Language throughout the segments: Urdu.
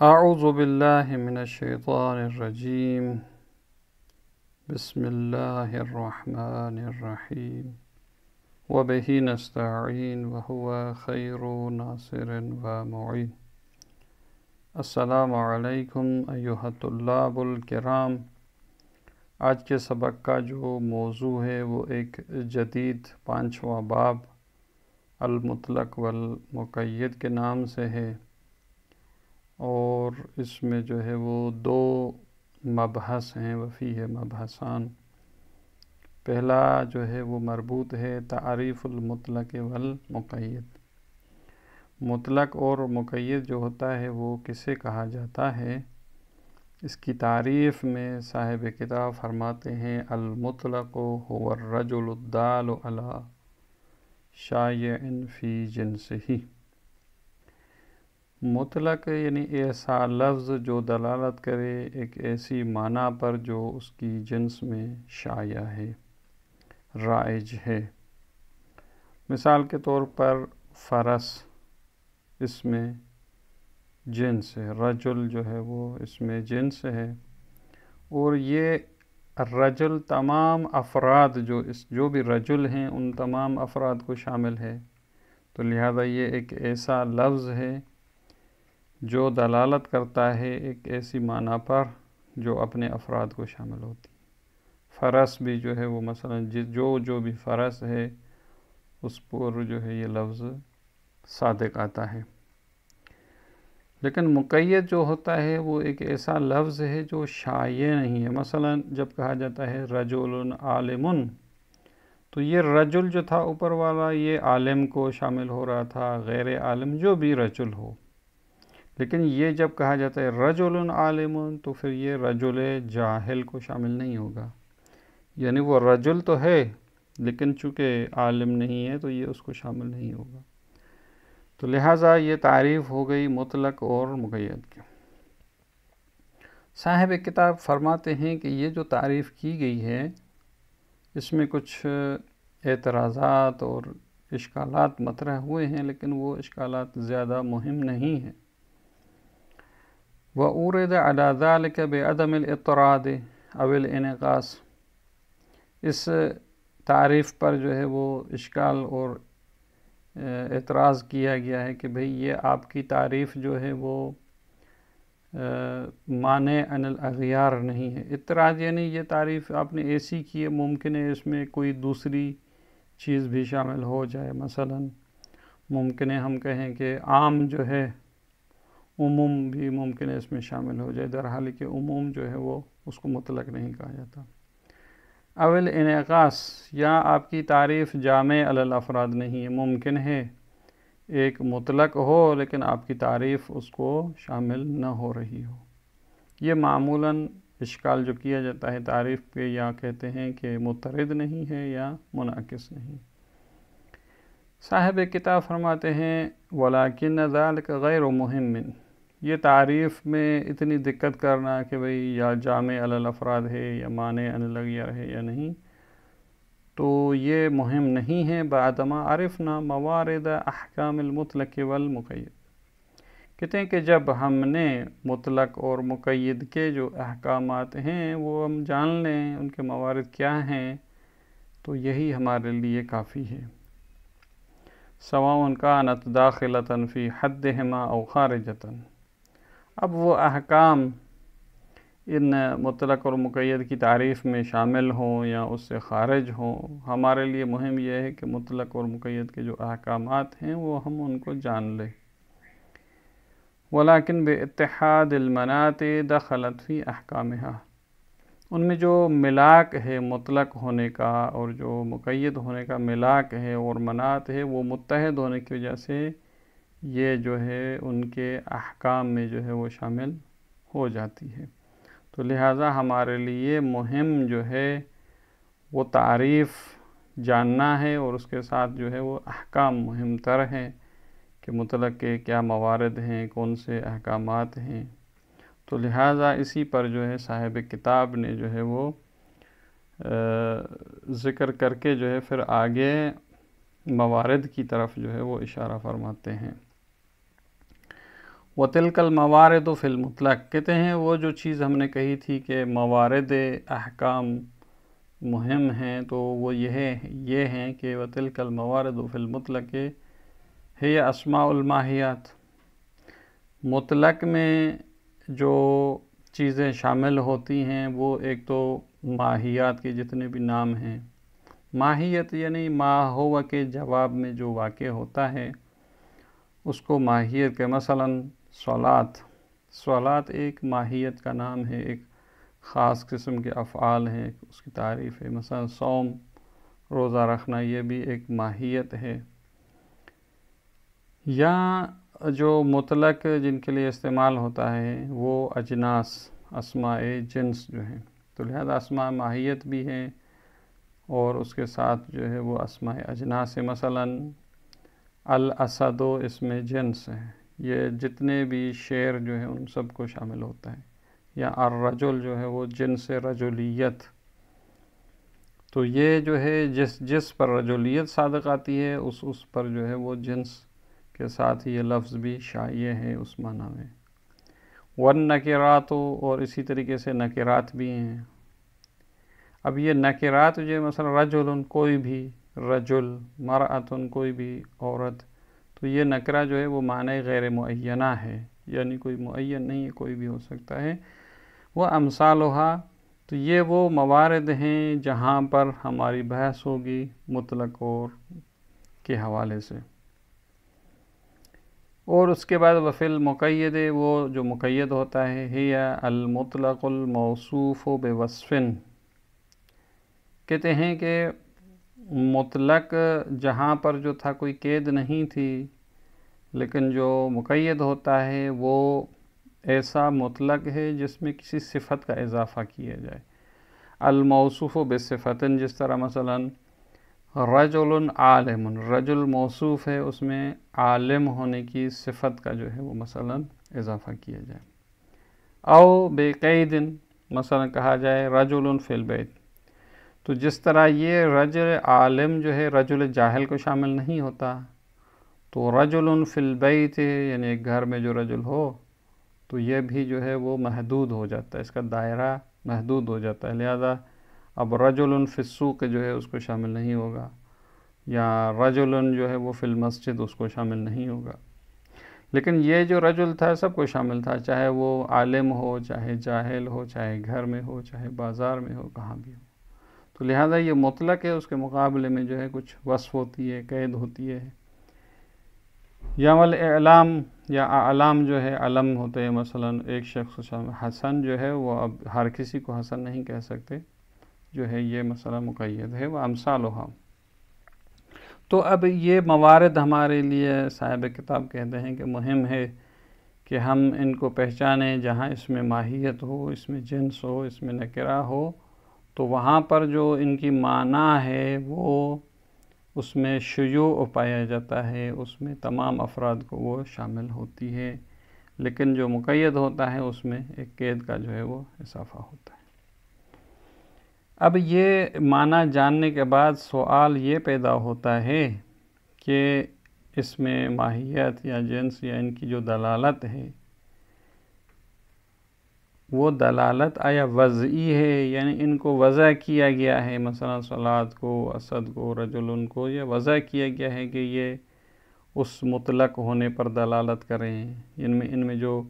اعوذ باللہ من الشیطان الرجیم بسم اللہ الرحمن الرحیم وبہ نستعین وہو خیر ناصر ومعین۔ السلام علیکم ایھا الطلاب الکرام۔ آج کے سبق کا جو موضوع ہے وہ ایک جدید 5واں باب المطلق والمقید کے نام سے ہے، اور اس میں جو ہے وہ 2 مبحث ہیں، وفیہ مبحثان۔ پہلا جو ہے وہ مربوط ہے تعریف المطلق والمقید۔ مطلق اور مقید جو ہوتا ہے وہ کسے کہا جاتا ہے؟ اس کی تعریف میں صاحب کتاب فرماتے ہیں المطلق هو الرجل الدال علی شایع فی جنسہ۔ مطلق یعنی ایسا لفظ جو دلالت کرے ایک ایسی معنی پر جو اس کی جنس میں شائع ہے، رائج ہے۔ مثال کے طور پر فرس اس میں جنس ہے، رجل جو ہے وہ اس میں جنس ہے، اور یہ رجل تمام افراد جو بھی رجل ہیں ان تمام افراد کو شامل ہے، تو لہذا یہ ایک ایسا لفظ ہے جو دلالت کرتا ہے ایک ایسی معنی پر جو اپنے افراد کو شامل ہوتی ہے۔ فرس بھی جو ہے وہ مثلا جو بھی فرس ہے اس پر جو ہے یہ لفظ صادق آتا ہے۔ لیکن مقید جو ہوتا ہے وہ ایک ایسا لفظ ہے جو شائع نہیں ہے۔ مثلا جب کہا جاتا ہے رجل عالم، تو یہ رجل جو تھا اوپر والا یہ عالم کو شامل ہو رہا تھا، غیر عالم جو بھی رجل ہو۔ لیکن یہ جب کہا جاتا ہے رجل عالم تو پھر یہ رجل جاہل کو شامل نہیں ہوگا، یعنی وہ رجل تو ہے لیکن چونکہ عالم نہیں ہے تو یہ اس کو شامل نہیں ہوگا۔ تو لہٰذا یہ تعریف ہو گئی مطلق اور مقید کی۔ صاحب کتاب فرماتے ہیں کہ یہ جو تعریف کی گئی ہے اس میں کچھ اعتراضات اور اشکالات مطرح ہوئے ہیں، لیکن وہ اشکالات زیادہ مہم نہیں ہیں۔ وَأُورِدَ عَلَى ذَلِكَ بِعَدَمِ الْاِطْرَادِ اَوِ الْانِقَاصِ۔ اس تعریف پر جو ہے وہ اشکال اور اعتراض کیا گیا ہے کہ بھئی یہ آپ کی تعریف جو ہے وہ مانع عن الاغیار نہیں ہے۔ اطراد یعنی یہ تعریف آپ نے ایسی کی ہے، ممکن ہے اس میں کوئی دوسری چیز بھی شامل ہو جائے۔ مثلا ممکن ہے ہم کہیں کہ عام جو ہے عموم بھی ممکن ہے اس میں شامل ہو جائے، در حال کہ عموم جو ہے وہ اس کو مطلق نہیں کہا جاتا۔ اول انعقاص، یا آپ کی تعریف جامع علی الافراد نہیں ہے، ممکن ہے ایک مطلق ہو لیکن آپ کی تعریف اس کو شامل نہ ہو رہی ہو۔ یہ معمولاً اشکال جو کیا جاتا ہے تعریف پہ، یا کہتے ہیں کہ مترد نہیں ہے یا منعکس نہیں۔ صاحب کتاب فرماتے ہیں وَلَكِنَّ ذَلِكَ غَيْرُ مُهِمٍ۔ یہ تعریف میں اتنی دقت کرنا کہ بھئی یا جامع علی الافراد ہے یا مانع عن الاغیار ہے یا نہیں، تو یہ مہم نہیں ہے۔ بعدما عرفنا موارد احکام المطلق والمقید۔ کہتے ہیں کہ جب ہم نے مطلق اور مقید کے جو احکامات ہیں وہ ہم جان لیں، ان کے موارد کیا ہیں، تو یہی ہمارے لیے کافی ہے۔ سواء كانت داخلة في حدهما او خارجة۔ اب وہ احکام ان مطلق اور مقید کی تعریف میں شامل ہوں یا اس سے خارج ہوں، ہمارے لیے مہم یہ ہے کہ مطلق اور مقید کے جو احکامات ہیں وہ ہم ان کو جان لیں۔ ولیکن باتحاد المناط دخلت فی احکامها۔ ان میں جو ملاک ہے مطلق ہونے کا اور جو مقید ہونے کا ملاک ہے اور مناط ہے، وہ متحد ہونے کی وجہ سے یہ جو ہے ان کے احکام میں جو ہے وہ شامل ہو جاتی ہے۔ تو لہٰذا ہمارے لیے مہم جو ہے وہ تعریف جاننا ہے، اور اس کے ساتھ جو ہے وہ احکام مہم تر ہیں کہ مطلق کے کیا موارد ہیں، کون سے احکامات ہیں۔ تو لہٰذا اسی پر جو ہے صاحب کتاب نے جو ہے وہ ذکر کر کے جو ہے پھر آگے موارد کی طرف جو ہے وہ اشارہ فرماتے ہیں۔ وَتِلْكَ الْمَوَارِدُ فِي الْمُطْلَق، کہتے ہیں وہ جو چیز ہم نے کہی تھی کہ موارد احکام مہم ہیں، تو وہ یہ ہیں کہ وَتِلْكَ الْمَوَارِدُ فِي الْمُطْلَقِ ہے اسماء الماہیات، مطلق میں جو چیزیں شامل ہوتی ہیں وہ ایک تو ماہیات کے جتنے بھی نام ہیں، ماہیت یعنی ما ہوا کے جواب میں جو واقع ہوتا ہے اس کو ماہیت کے، مثلاً صلات ایک ماہیت کا نام ہے، ایک خاص قسم کے افعال ہیں، اس کی تعریف ہے۔ مثلا صوم، روزہ رکھنا، یہ بھی ایک ماہیت ہے۔ یا جو مطلق جن کے لیے استعمال ہوتا ہے وہ اجناس، اسماء جنس جو ہیں، تو لہذا اسماء ماہیت بھی ہیں اور اس کے ساتھ جو ہے وہ اسماء اجناس ہے۔ مثلاً الاسد اسم جنس ہے، یہ جتنے بھی شیر جو ہیں ان سب کو شامل ہوتا ہے۔ یا الرجل جو ہے وہ جنس رجولیت، تو یہ جو ہے جس پر رجولیت صادق آتی ہے اس پر جو ہے وہ جنس کے ساتھ یہ لفظ بھی شائع ہے اس معنی میں۔ والنکرات، اور اسی طریقے سے نکرات بھی ہیں۔ اب یہ نکرات جو ہے مثلا رجل کوئی بھی، رجل، مرأۃ کوئی بھی عورت، تو یہ نکرہ جو ہے وہ معنی غیر معینہ ہے، یعنی کوئی معین نہیں ہے، کوئی بھی ہو سکتا ہے۔ وہ امثالھا، تو یہ وہ موارد ہیں جہاں پر ہماری بحث ہوگی مطلق اور کے حوالے سے۔ اور اس کے بعد وفی المقید، وہ جو مقید ہوتا ہے، ہی المطلق الموصوف بوصف، کہتے ہیں کہ مطلق جہاں پر جو تھا کوئی قید نہیں تھی، لیکن جو مقید ہوتا ہے وہ ایسا مطلق ہے جس میں کسی صفت کا اضافہ کیا جائے۔ الموصوف بصفت، جس طرح مثلاً رجل عالم، رجل موصوف ہے، اس میں عالم ہونے کی صفت کا جو ہے وہ مثلاً اضافہ کیا جائے۔ او بقید، مثلا کہا جائے رجل فی البیت، تو جس طرح یہ رجل عالم جو ہے رجل جاہل کو شامل نہیں ہوتا، تو رجل فی البیت یعنی ایک گھر میں جو رجل ہو تو یہ بھی جو ہے وہ محدود ہو جاتا ہے، اس کا دائرہ محدود ہو جاتا ہے، لہذا اب رجل فی السوق جو ہے اس کو شامل نہیں ہوگا، یا رجل جو ہے وہ فی المسجد اس کو شامل نہیں ہوگا۔ لیکن یہ جو رجل تھا سب کو شامل تھا، چاہے وہ عالم ہو، چاہے جاہل ہو، چاہے گھر میں ہو، چاہے بازار میں ہو، کہاں بھی ہو، تو لہذا یہ مطلق ہے، اس کے مقابلے میں جو ہے کچھ وصف ہوتی ہے، قید ہوتی ہے۔ یا والاعلام، یا اعلام جو ہے علم ہوتے ہیں، مثلا ایک شخص حسن جو ہے وہ اب ہر کسی کو حسن نہیں کہہ سکتے، جو ہے یہ مسئلہ مقید ہے۔ وہ امثالھا، تو اب یہ موارد ہمارے لیے صاحب کتاب کہتے ہیں کہ مہم ہے کہ ہم ان کو پہچانیں، جہاں اس میں ماہیت ہو، اس میں جنس ہو، اس میں نکرہ ہو، تو وہاں پر جو ان کی معنی ہے وہ اس میں شیوع پایا جاتا ہے، اس میں تمام افراد کو وہ شامل ہوتی ہے، لیکن جو مقید ہوتا ہے اس میں ایک قید کا جو ہے وہ اضافہ ہوتا ہے۔ اب یہ معنی جاننے کے بعد سوال یہ پیدا ہوتا ہے کہ اس میں ماہیت یا جنس یا ان کی جو دلالت ہے وہ دلالت آیا وضعی ہے، یعنی ان کو وضع کیا گیا ہے، مثلا صلات کو، اسد کو، رجل کو، یہ وضع کیا گیا ہے کہ یہ اس مطلق ہونے پر دلالت کریں۔ ان میں جو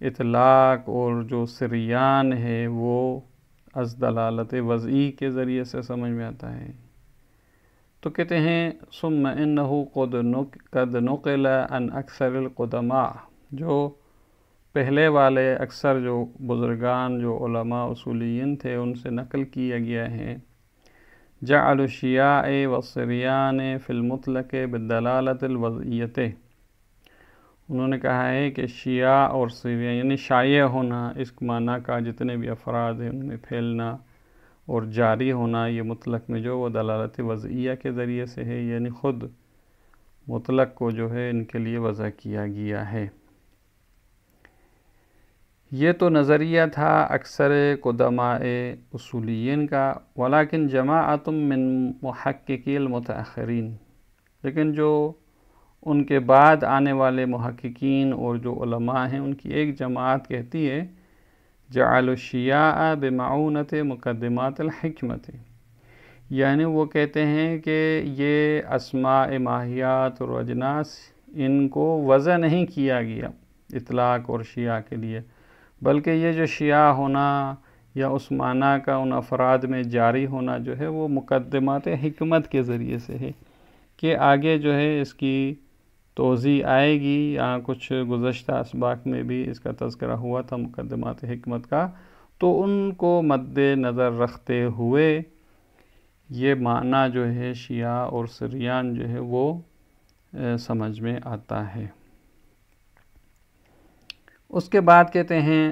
اطلاق اور جو سریان ہے وہ از دلالت وضعی کے ذریعے سے سمجھ میں آتا ہے۔ تو کہتے ہیں ثم انہ قد نقل عن اکثر القدماء، جو پہلے والے اکثر جو بزرگان، جو علماء اصولیین تھے، ان سے نقل کیا گیا ہے، جعل الشیاع والسریان فی المطلق بالدلالت الوضعیت، انہوں نے کہا ہے کہ شیعہ اور سریان یعنی شائع ہونا، اس معنی کا جتنے بھی افراد ہیں ان میں پھیلنا اور جاری ہونا، یہ مطلق میں جو وہ دلالت وضعیہ کے ذریعے سے ہے، یعنی خود مطلق کو جو ہے ان کے لیے وضع کیا گیا ہے۔ یہ تو نظریہ تھا اکثر قدماء اصولیین کا، ولیکن جماعت من محققی المتاخرین، لیکن جو ان کے بعد آنے والے محققین اور جو علماء ہیں ان کی ایک جماعت کہتی ہے جعل الشیاء بمعونت مقدمات الحکمت، یعنی وہ کہتے ہیں کہ یہ اسماء ماہیات اور اجناس ان کو وضع نہیں کیا گیا اطلاق اور شیعہ کے لیے، بلکہ یہ جو شیعہ ہونا یا اس معنی کا ان افراد میں جاری ہونا جو ہے وہ مقدمات حکمت کے ذریعے سے ہے، کہ آگے جو ہے اس کی توضیح آئے گی، یہاں کچھ گزشتہ اسباق میں بھی اس کا تذکرہ ہوا تھا مقدمات حکمت کا، تو ان کو مد نظر رکھتے ہوئے یہ معنی جو ہے شیعہ اور سریان جو ہے وہ سمجھ میں آتا ہے۔ اس کے بعد کہتے ہیں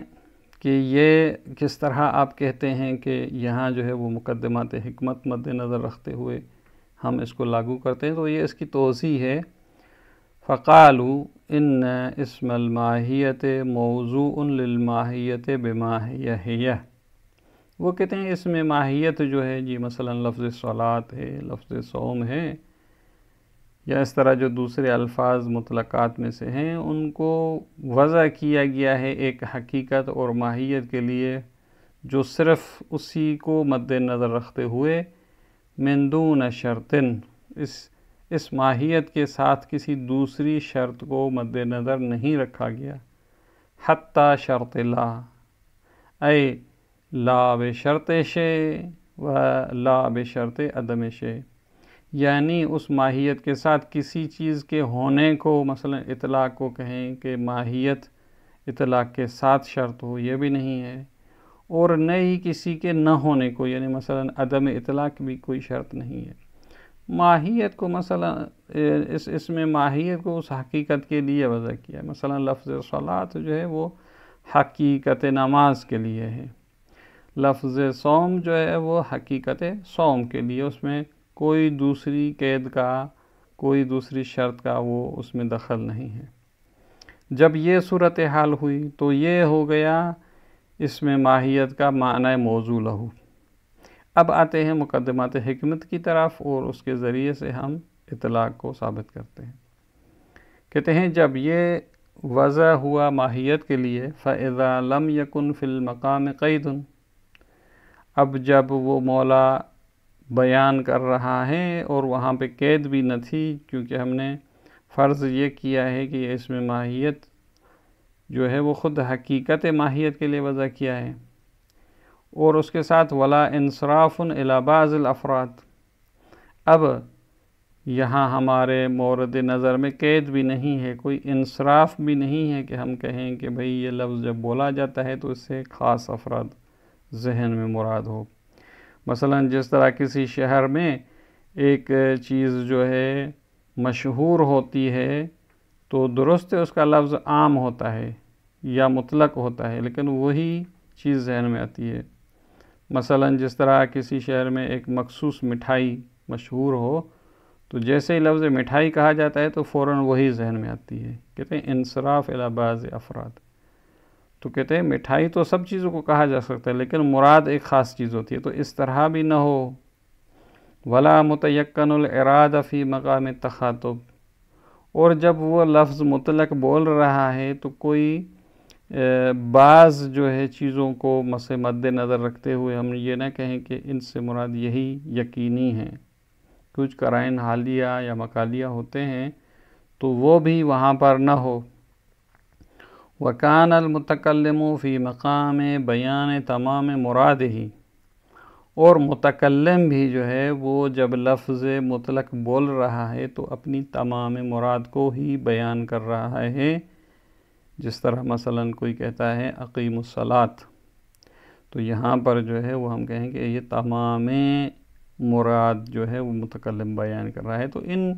کہ یہ کس طرح آپ کہتے ہیں کہ یہاں جو ہے وہ مقدمات حکمت مد نظر رکھتے ہوئے ہم اس کو لاگو کرتے ہیں، تو یہ اس کی توضیح ہے۔ فَقَالُوا إِنَّ اسْمَ الْمَاہِیَّةِ مَوْضُوعٌ لِلْمَاہِیَّةِ بِمَا هِیَ، وہ کہتے ہیں اس میں ماہیت جو ہے جی مثلا لفظ صلاۃ ہے، لفظ صوم ہے، یا اس طرح جو دوسرے الفاظ مطلقات میں سے ہیں ان کو وضع کیا گیا ہے ایک حقیقت اور ماہیت کے لیے جو صرف اسی کو مد نظر رکھتے ہوئے من دون شرطن، اس ماہیت کے ساتھ کسی دوسری شرط کو مد نظر نہیں رکھا گیا، حتی شرط لا، اے لا بشرط شے و لا بشرط عدم شے، یعنی اس ماہیت کے ساتھ کسی چیز کے ہونے کو مثلا اطلاق کو کہیں کہ ماہیت اطلاق کے ساتھ شرط ہو، یہ بھی نہیں ہے، اور نہ ہی کسی کے نہ ہونے کو، یعنی مثلا عدم اطلاق بھی کوئی شرط نہیں ہے۔ ماہیت کو مثلا اس میں ماہیت کو اس حقیقت کے لیے وضع کیا، مثلا لفظ صلاۃ جو ہے وہ حقیقت نماز کے لیے ہے، لفظ صوم جو ہے وہ حقیقت صوم کے لیے، اس میں کوئی دوسری قید کا، کوئی دوسری شرط کا وہ اس میں دخل نہیں ہے۔ جب یہ صورتحال ہوئی تو یہ ہو گیا اس میں ماہیت کا معنی موضوع لہو۔ اب آتے ہیں مقدمات حکمت کی طرف اور اس کے ذریعے سے ہم اطلاق کو ثابت کرتے ہیں۔ کہتے ہیں جب یہ وضع ہوا ماہیت کے لیے فَإِذَا لَمْ يَكُنْ فِي الْمَقَامِ قَيْدٌ، اب جب وہ مولا بیان کر رہا ہے اور وہاں پہ قید بھی نہ تھی، کیونکہ ہم نے فرض یہ کیا ہے کہ اس میں ماہیت جو ہے وہ خود حقیقت ماہیت کے لیے وضع کیا ہے، اور اس کے ساتھ ولا انصراف الی بعض الافراد، اب یہاں ہمارے مورد نظر میں قید بھی نہیں ہے، کوئی انصراف بھی نہیں ہے کہ ہم کہیں کہ بھئی یہ لفظ جب بولا جاتا ہے تو اس سے خاص افراد ذہن میں مراد ہو۔ مثلا جس طرح کسی شہر میں ایک چیز جو ہے مشہور ہوتی ہے تو درست اس کا لفظ عام ہوتا ہے یا مطلق ہوتا ہے، لیکن وہی چیز ذہن میں آتی ہے۔ مثلا جس طرح کسی شہر میں ایک مخصوص مٹھائی مشہور ہو تو جیسے ہی لفظ مٹھائی کہا جاتا ہے تو فوراً وہی ذہن میں آتی ہے، کہتے ہیں انصراف الی بعض افراد۔ تو کہتے ہیں مٹھائی تو سب چیزوں کو کہا جا سکتا ہے لیکن مراد ایک خاص چیز ہوتی ہے، تو اس طرح بھی نہ ہو۔ ولا متیقن الاراد فی مقام التخاطب، اور جب وہ لفظ مطلق بول رہا ہے تو کوئی بعض جو ہے چیزوں کو مد نظر رکھتے ہوئے ہم یہ نہ کہیں کہ ان سے مراد یہی یقینی ہیں، کچھ قرائن حالیہ یا مقالیہ ہوتے ہیں تو وہ بھی وہاں پر نہ ہو۔ وَكَانَ الْمُتَكَلِّمُ فِي مَقَامِ بَيَانِ تَمَامِ مُرَادِهِ، اور متکلم بھی جو ہے وہ جب لفظ مطلق بول رہا ہے تو اپنی تمام مراد کو ہی بیان کر رہا ہے، جس طرح مثلا کوئی کہتا ہے اقیم الصلاۃ، تو یہاں پر جو ہے وہ ہم کہیں کہ یہ تمام مراد جو ہے وہ متکلم بیان کر رہا ہے۔ تو ان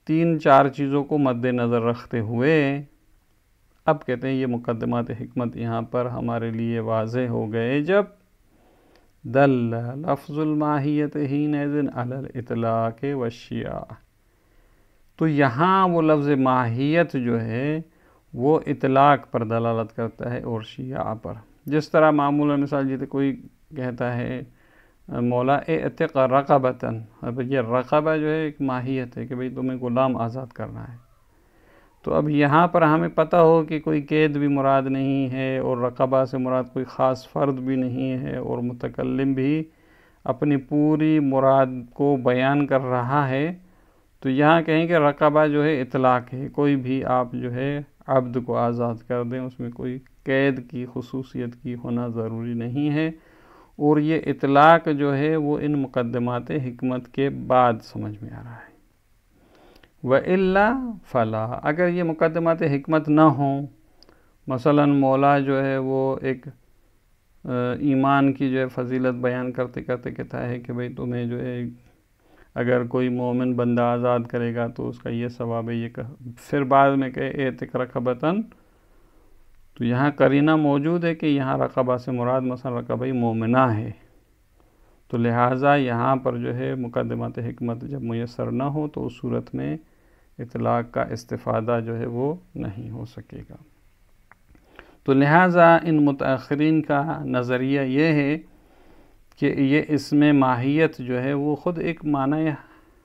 3-4 چیزوں کو مد نظر رکھتے ہوئے اب کہتے ہیں یہ مقدمات حکمت یہاں پر ہمارے لیے واضح ہو گئے جب دل لفظ الماہیت حینئذ علی الاطلاق والشیاع، تو یہاں وہ لفظ ماہیت جو ہے وہ اطلاق پر دلالت کرتا ہے اور شیاع پر۔ جس طرح معمولا مثال جیسے کوئی کہتا ہے مولا اعتق رقبتاً، اب یہ رقبہ جو ہے ایک ماہیت ہے کہ بھئی تمہیں غلام آزاد کرنا ہے، تو اب یہاں پر ہمیں پتہ ہو کہ کوئی قید بھی مراد نہیں ہے اور رقبہ سے مراد کوئی خاص فرد بھی نہیں ہے اور متکلم بھی اپنی پوری مراد کو بیان کر رہا ہے، تو یہاں کہیں کہ رقبہ جو ہے اطلاق ہے، کوئی بھی آپ جو ہے عبد کو آزاد کر دیں، اس میں کوئی قید کی خصوصیت کی ہونا ضروری نہیں ہے، اور یہ اطلاق جو ہے وہ ان مقدمات حکمت کے بعد سمجھ میں آ رہا ہے۔ وَإِلَّا فَلَا، اگر یہ مقدمات حکمت نہ ہوں، مثلا مولا جو ہے وہ ایک ایمان کی جو ہے فضیلت بیان کرتے کرتے کہتا ہے کہ بھئی تمہیں جو ہے اگر کوئی مومن بندہ آزاد کرے گا تو اس کا یہ ثواب ہے، یہ پھر بعد میں کہ اعتق رقبتاً، تو یہاں قرینہ موجود ہے کہ یہاں رقبہ سے مراد مثلا رقبہ مومنہ ہے، تو لہٰذا یہاں پر جو ہے مقدمات حکمت جب میسر نہ ہو تو اس صورت میں اطلاق کا استفادہ جو ہے وہ نہیں ہو سکے گا۔ تو لہٰذا ان متأخرین کا نظریہ یہ ہے کہ یہ اس میں ماہیت جو ہے وہ خود ایک معنی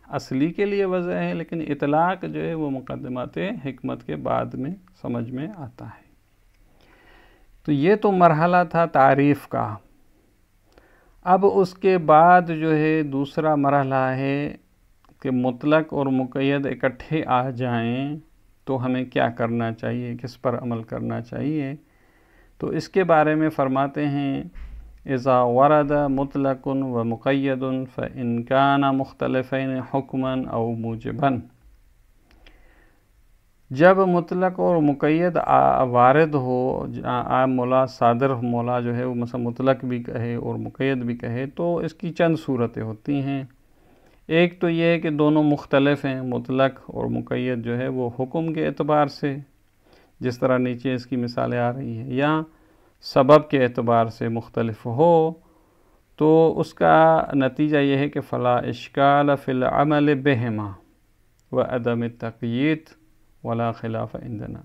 اصلی کے لیے وضع ہے، لیکن اطلاق جو ہے وہ مقدمات حکمت کے بعد میں سمجھ میں آتا ہے۔ تو یہ تو مرحلہ تھا تعریف کا۔ اب اس کے بعد جو ہے دوسرا مرحلہ ہے کہ مطلق اور مقید اکٹھے آ جائیں تو ہمیں کیا کرنا چاہیے، کس پر عمل کرنا چاہیے۔ تو اس کے بارے میں فرماتے ہیں اذا ورد مطلق و مقید فإن كان مختلفین حکما او موجبا، جب مطلق اور مقید وارد ہو، عام مولا صادر مولا جو ہے وہ مثلا مطلق بھی کہے اور مقید بھی کہے، تو اس کی چند صورتیں ہوتی ہیں۔ ایک تو یہ ہے کہ دونوں مختلف ہیں، مطلق اور مقید جو ہے وہ حکم کے اعتبار سے، جس طرح نیچے اس کی مثالیں آ رہی ہیں، یا سبب کے اعتبار سے مختلف ہو، تو اس کا نتیجہ یہ ہے کہ فلا اشکال فی العمل بہما وعدم التقیید ولا خلاف عندنا۔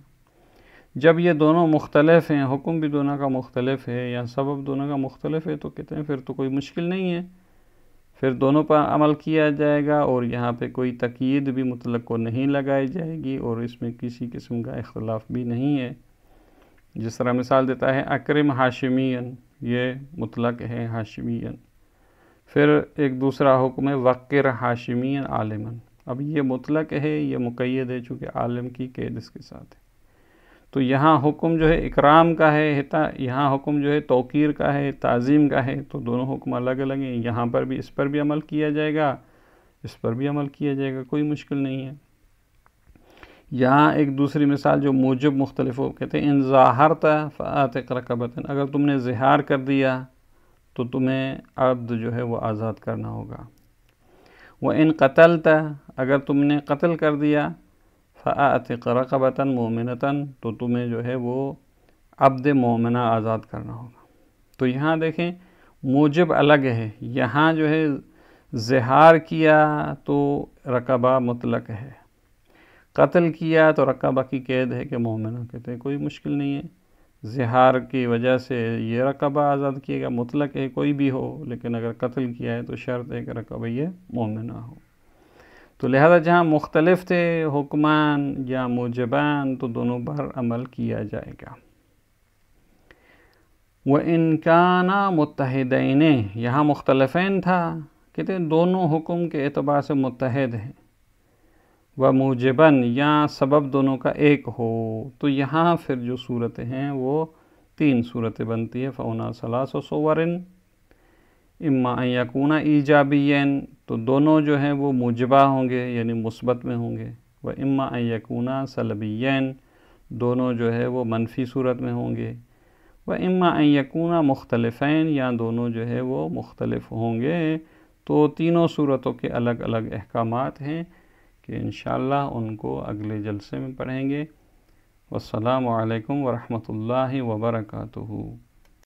جب یہ دونوں مختلف ہیں، حکم بھی دونوں کا مختلف ہے یا سبب دونوں کا مختلف ہے، تو کہتے ہیں پھر تو کوئی مشکل نہیں ہے، پھر دونوں پر عمل کیا جائے گا، اور یہاں پہ کوئی تقیید بھی مطلق کو نہیں لگائی جائے گی، اور اس میں کسی قسم کا اختلاف بھی نہیں ہے۔ جس طرح مثال دیتا ہے اکرم ہاشمین، یہ مطلق ہے ہاشمین۔ پھر ایک دوسرا حکم ہے وقر ہاشمین عالمن، اب یہ مطلق ہے، یہ مقید ہے چونکہ عالم کی قید اس کے ساتھ ہے۔ تو یہاں حکم جو ہے اکرام کا ہے، یہاں حکم جو ہے توقیر کا ہے، تعظیم کا ہے، تو دونوں حکم الگ الگ ہیں، یہاں پر بھی اس پر بھی عمل کیا جائے گا، اس پر بھی عمل کیا جائے گا، کوئی مشکل نہیں ہے۔ یہاں ایک دوسری مثال جو موجب مختلف ہو، کہتے ہیں ان ظاہرت فاعتق رقبۃ، اگر تم نے ظہار کر دیا تو تمہیں عبد جو ہے وہ آزاد کرنا ہوگا۔ وَإِن قَتَلْتَ، اگر تم نے قتل کر دیا، فَأَعْتِقْ رَقَبَةً مُؤْمِنَةً، تو تمہیں جو ہے وہ عبد مومنہ آزاد کرنا ہوگا۔ تو یہاں دیکھیں موجب الگ ہے، یہاں جو ہے ظہار کیا تو رقبہ مطلق ہے، قتل کیا تو رقبہ کی قید ہے کہ مومنہ، کہتے ہیں کوئی مشکل نہیں ہے، ظہار کی وجہ سے یہ رقبہ آزاد کیے گا، مطلق ہے کوئی بھی ہو، لیکن اگر قتل کیا ہے تو شرط ہے کہ رقبہ یہ مومنہ ہو۔ تو لہذا جہاں مختلف تھے حکمان یا موجبان تو دونوں پر عمل کیا جائے گا۔ وَإِن كَانَا مُتَّحِدَيْنِ، یہاں مختلفین تھا، کہتے ہیں دونوں حکم کے اعتبار سے متحد ہیں، وَمُوجِبًا، یا سبب دونوں کا ایک ہو، تو یہاں پھر جو صورتیں ہیں وہ تین صورتیں بنتی ہیں۔ فَهُنَا ثَلَاثُ صُوَرٍ اما ان یکون ایجابیین، تو دونوں جو ہیں وہ موجبہ ہوں گے یعنی مثبت میں ہوں گے، و اما ان یکون سلبیین، دونوں جو ہے وہ منفی صورت میں ہوں گے، و اما ان یکون مختلفین، یا دونوں جو ہے وہ مختلف ہوں گے۔ تو تینوں صورتوں کے الگ الگ احکامات ہیں کہ انشاءاللہ ان کو اگلے جلسے میں پڑھیں گے۔ والسلام علیکم ورحمۃ اللہ وبرکاتہ۔